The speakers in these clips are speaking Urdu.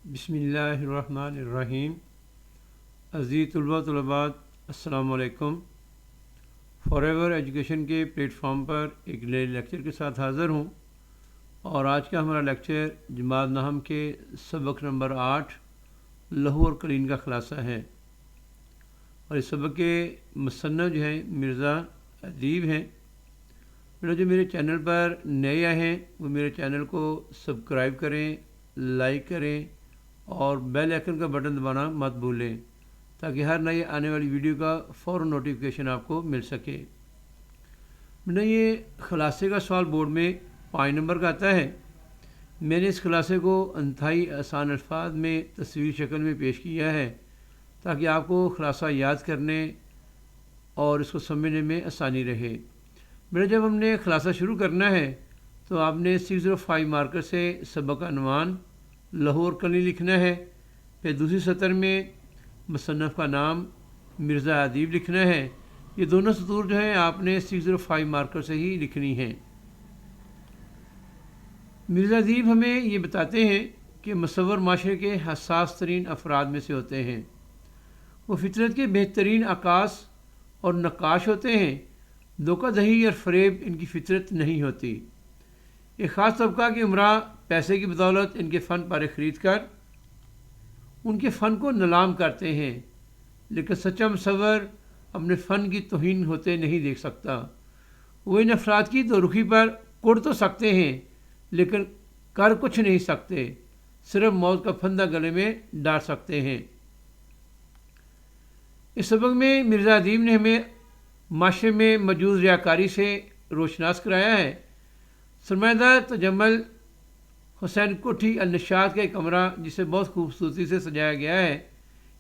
بسم اللہ الرحمن الرحیم۔ عزیز طلباء طلبات السلام علیکم۔ فار ایور ایجوکیشن کے پلیٹ فارم پر ایک نئے لیکچر کے ساتھ حاضر ہوں، اور آج کا ہمارا لیکچر جماعت نحم کے سبق نمبر 8 لہو اور قرین کا خلاصہ ہے، اور اس سبق کے مصنف جو ہیں مرزا ادیب ہیں۔ جو میرے چینل پر نئے آئے ہیں وہ میرے چینل کو سبسکرائب کریں، لائک کریں اور بیل آئیکن کا بٹن دبانا مت بھولیں، تاکہ ہر نئی آنے والی ویڈیو کا فوراً نوٹیفیکیشن آپ کو مل سکے۔ یہ خلاصے کا سوال بورڈ میں 5 نمبر کا آتا ہے۔ میں نے اس خلاصے کو انتہائی آسان الفاظ میں تصویری شکل میں پیش کیا ہے، تاکہ آپ کو خلاصہ یاد کرنے اور اس کو سمجھنے میں آسانی رہے۔ جب ہم نے خلاصہ شروع کرنا ہے تو آپ نے 605 مارکر سے سبق کا عنوان لہو اور قرین لکھنا ہے، پھر دوسری سطر میں مصنف کا نام مرزا ادیب لکھنا ہے۔ یہ دونوں سطور جو ہیں آپ نے 605 مارکر سے ہی لکھنی ہیں۔ مرزا ادیب ہمیں یہ بتاتے ہیں کہ مصور معاشرے کے حساس ترین افراد میں سے ہوتے ہیں۔ وہ فطرت کے بہترین عکاس اور نقاش ہوتے ہیں۔ دھوکہ دہی اور فریب ان کی فطرت نہیں ہوتی۔ ایک خاص طبقہ کے عمراء پیسے کی بدولت ان کے فن پارے خرید کر ان کے فن کو نیلام کرتے ہیں، لیکن سچا مصور اپنے فن کی توہین ہوتے نہیں دیکھ سکتا۔ وہ ان افراد کی دو رخی پر کڑ تو سکتے ہیں، لیکن کر کچھ نہیں سکتے، صرف موت کا پھندہ گلے میں ڈال سکتے ہیں۔ اس سبق میں مرزا ادیب نے ہمیں معاشرے میں موجود ریاکاری سے روشناس کرایا ہے۔ سرمایہ تجمل حسین کوٹھی النشاط کا ایک کمرہ جسے بہت خوبصورتی سے سجایا گیا ہے،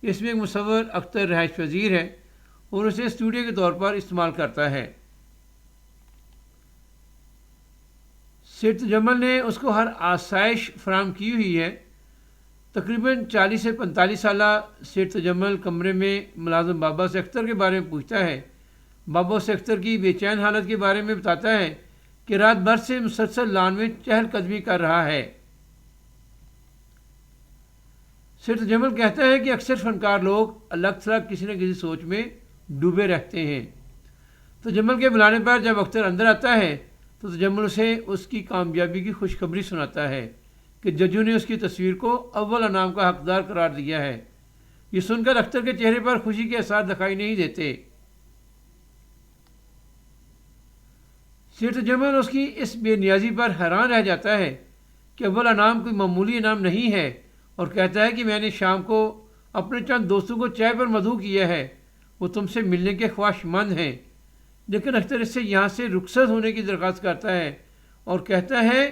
اس میں ایک مصور اختر رہائش پذیر ہے اور اسے اسٹوڈیو کے طور پر استعمال کرتا ہے۔ سید تجمل نے اس کو ہر آسائش فراہم کی ہوئی ہے۔ تقریباً 40 سے 45 سالہ سید تجمل کمرے میں ملازم بابا سے اختر کے بارے میں پوچھتا ہے۔ بابا سے اختر کی بے چین حالت کے بارے میں بتاتا ہے کہ رات بھر سے مسلسل لان میں چہل قدمی کر رہا ہے۔ سید تجمل کہتا ہے کہ اکثر فنکار لوگ الگ تھلگ کسی نہ کسی سوچ میں ڈوبے رہتے ہیں۔ تجمل کے بلانے پر جب اختر اندر آتا ہے تو تجمل اسے اس کی کامیابی کی خوشخبری سناتا ہے کہ ججوں نے اس کی تصویر کو اول انعام کا حقدار قرار دیا ہے۔ یہ سن کر اختر کے چہرے پر خوشی کے اثار دکھائی نہیں دیتے۔ سید تجمل اس کی اس بے نیازی پر حیران رہ جاتا ہے کہ اول انعام کوئی معمولی انعام نہیں ہے، اور کہتا ہے کہ میں نے شام کو اپنے چند دوستوں کو چائے پر مدعو کیا ہے، وہ تم سے ملنے کے خواہش مند ہیں، لیکن اختر اس سے یہاں سے رخصت ہونے کی درخواست کرتا ہے اور کہتا ہے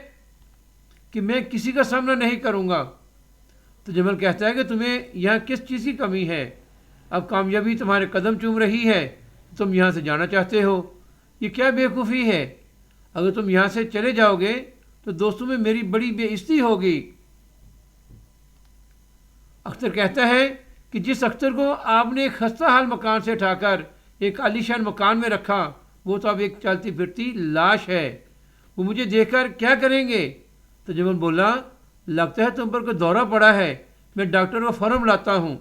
کہ میں کسی کا سامنا نہیں کروں گا۔ تجمل کہتا ہے کہ تمہیں یہاں کس چیز کی کمی ہے؟ اب کامیابی تمہارے قدم چوم رہی ہے، تم یہاں سے جانا چاہتے ہو۔ یہ کیا بیوقوفی ہے؟ اگر تم یہاں سے چلے جاؤ گے تو دوستوں میں میری بڑی بے عزتی ہوگی۔ اختر کہتا ہے کہ جس اختر کو آپ نے ایک خستہ حال مکان سے اٹھا کر ایک عالیشان مکان میں رکھا، وہ تو اب ایک چلتی پھرتی لاش ہے۔ وہ مجھے دیکھ کر کیا کریں گے؟ تجمل بولا، لگتا ہے تم پر کوئی دورہ پڑا ہے، میں ڈاکٹر کو فوراً لاتا ہوں۔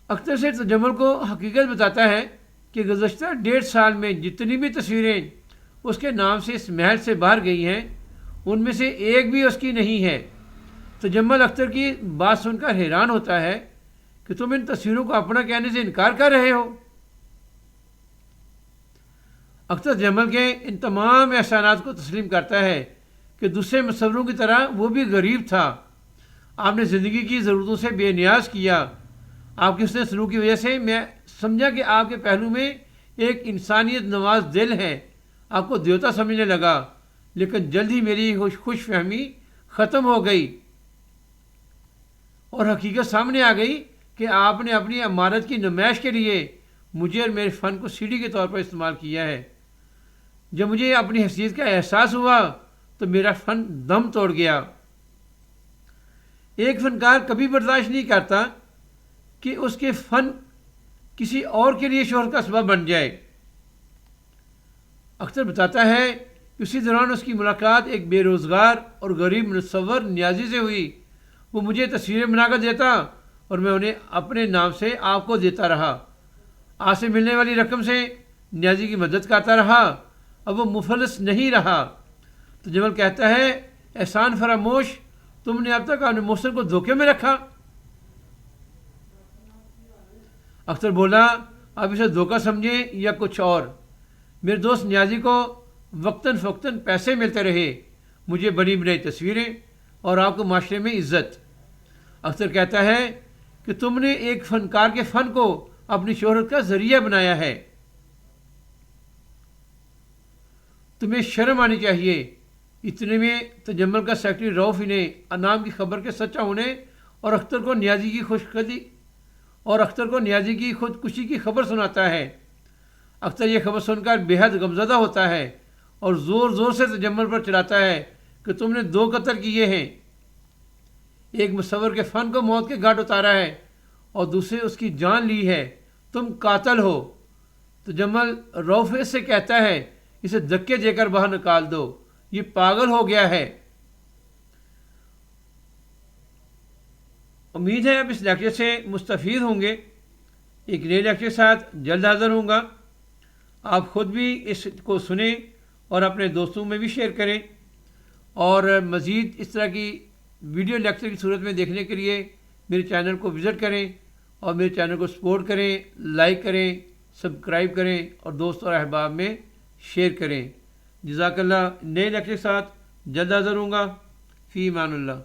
اختر سے تجمل کو حقیقت بتاتا ہے کہ گزشتہ 1.5 سال میں جتنی بھی تصویریں اس کے نام سے اس محل سے باہر گئی ہیں، ان میں سے ایک بھی اس کی نہیں ہے۔ تجمل اختر کی بات سن کر حیران ہوتا ہے کہ تم ان تصویروں کو اپنا کہنے سے انکار کر رہے ہو۔ اختر تجمل کے ان تمام احسانات کو تسلیم کرتا ہے کہ دوسرے مصوروں کی طرح وہ بھی غریب تھا۔ آپ نے زندگی کی ضرورتوں سے بے نیاز کیا۔ آپ کے حسن سلوک کی وجہ سے میں سمجھا کہ آپ کے پہلو میں ایک انسانیت نواز دل ہے، آپ کو دیوتا سمجھنے لگا، لیکن جلد ہی میری خوش فہمی ختم ہو گئی اور حقیقت سامنے آ گئی کہ آپ نے اپنی عمارت کی نمائش کے لیے مجھے اور میرے فن کو سیڑھی کے طور پر استعمال کیا ہے۔ جب مجھے اپنی حیثیت کا احساس ہوا تو میرا فن دم توڑ گیا۔ ایک فنکار کبھی برداشت نہیں کرتا کہ اس کے فن کسی اور کے لیے شہرت کا سبب بن جائے۔ اختر بتاتا ہے اسی دوران اس کی ملاقات ایک بے روزگار اور غریب مصور نیازی سے ہوئی۔ وہ مجھے تصویریں بنا کر دیتا اور میں انہیں اپنے نام سے آپ کو دیتا رہا۔ آپ سے ملنے والی رقم سے نیازی کی مدد کرتا رہا۔ اب وہ مفلس نہیں رہا۔ تو جمل کہتا ہے احسان فراموش، تم نے اب تک اپنے محسن کو دھوکے میں رکھا۔ اختر بولا آپ اسے دھوکہ سمجھیں یا کچھ اور، میرے دوست نیازی کو وقتاً فوقتاً پیسے ملتے رہے، مجھے بنی بنائی تصویریں اور آپ کو معاشرے میں عزت۔ اختر کہتا ہے کہ تم نے ایک فنکار کے فن کو اپنی شہرت کا ذریعہ بنایا ہے، تمہیں شرم آنی چاہیے۔ اتنے میں تجمل کا سیکرٹری روف انہیں انعام کی خبر کے سچا ہونے اور اختر کو نیازی کی خودکشی کی خبر سناتا ہے۔ اختر یہ خبر سن کر بے حد غمزدہ ہوتا ہے اور زور زور سے تجمل پر چلاتا ہے کہ تم نے 2 قتل کیے ہیں، ایک مصور کے فن کو موت کے گھاٹ اتارا ہے اور دوسرے اس کی جان لی ہے، تم قاتل ہو۔ تجمل روف سے کہتا ہے اسے دھکے دے کر باہر نکال دو، یہ پاگل ہو گیا ہے۔ امید ہے اب اس لیکچر سے مستفید ہوں گے۔ ایک نئے لیکچر کے ساتھ جلد حاضر ہوں گا۔ آپ خود بھی اس کو سنیں اور اپنے دوستوں میں بھی شیئر کریں، اور مزید اس طرح کی ویڈیو لیکچر کی صورت میں دیکھنے کے لیے میرے چینل کو وزٹ کریں اور میرے چینل کو سپورٹ کریں، لائک کریں، سبسکرائب کریں اور دوست اور احباب میں شیئر کریں۔ جزاک اللہ۔ نئے لیکچر کے ساتھ جلد حاضر ہوں گا۔ فی امان اللہ۔